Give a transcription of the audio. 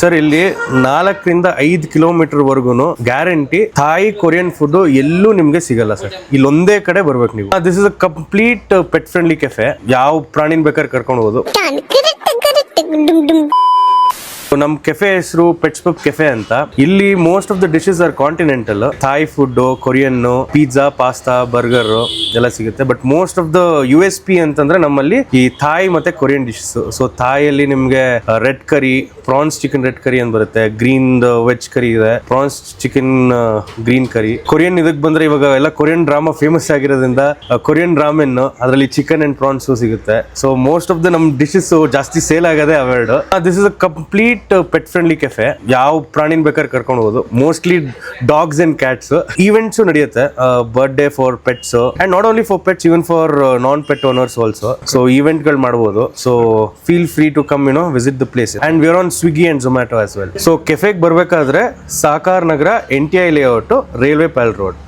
Sir ಇಲ್ಲಿ 4-5 kilometre ವರ್ಗುನು guarantee Thai Korean food ಎಲ್ಲೂ ನಿಮ್ಗೆ ಸಿಗಲ್ಲ ಸರ್. ಇಲ್ಲಿ ಒಂದೇ ಕಡೆ ಬರ್ಬೇಕು ನೀವು. This is a complete pet friendly cafe. ಯಾವ ಪ್ರಾಣಿನ ಬೇಕಾದ್ರೆ ಕರ್ಕೊಂಡು ಹೋಗೋದು. ನಮ್ ಕೆಫೆ ಹೆಸರು ಪೆಟ್ಸ್ ಪಬ್ ಕೆಫೆ ಅಂತ. ಇಲ್ಲಿ most of the dishes are continental. Thai food, Korean, pizza, pasta, burger ಎಲ್ಲ ಸಿಗುತ್ತೆ. But most of the USP ಅಂತಂದ್ರೆ ನಮ್ಮಲ್ಲಿ ಈ ಥಾಯ್ ಮತ್ತೆ ಕೊರಿಯನ್ ಡಿಶಸ್. ಸೊ ಥಾಯ್ ಅಲ್ಲಿ ನಿಮ್ಗೆ red curry, prawns chicken red curry ಅಂತ ಬರುತ್ತೆ. ಗ್ರೀನ್ ವೆಜ್ ಕರಿ ಇದೆ, prawns chicken green curry. Korean ಇದಕ್ ಬಂದ್ರೆ ಇವಾಗ ಎಲ್ಲ ಕೊರಿಯನ್ ಡ್ರಾಮಾ ಫೇಮಸ್ ಆಗಿರೋದ್ರಿಂದ ಕೊರಿಯನ್ ರಾಮೆನ್, ಅದರಲ್ಲಿ ಚಿಕನ್ ಅಂಡ್ ಪ್ರಾನ್ಸ್ ಸಿಗುತ್ತೆ. ಸೊ ಮೋಸ್ಟ್ ಆಫ್ ದ ನಮ್ ಡಿಶಸ್ ಜಾಸ್ತಿ ಸೇಲ್ ಆಗದೆ ಅವೆರಡು. This is a complete pet friendly cafe. ಯಾವ ಪ್ರಾಣಿನ ಬೇಕಾದ್ರೆ ಕರ್ಕೊಂಡು ಹೋಗೋದು. Mostly dogs and cats. Events ನಡೆಯುತ್ತೆ, birthday for pets and not only for pets, even for non pet owners also. So ಈವೆಂಟ್ ಗಳು ಮಾಡಬಹುದು. So feel free to come visit the place. And we are on Swiggy and Zomato as well. So ಕೆಫೆಗೆ ಬರ್ಬೇಕಾದ್ರೆ Sahakar Nagar, NTI layout, railway parallel road.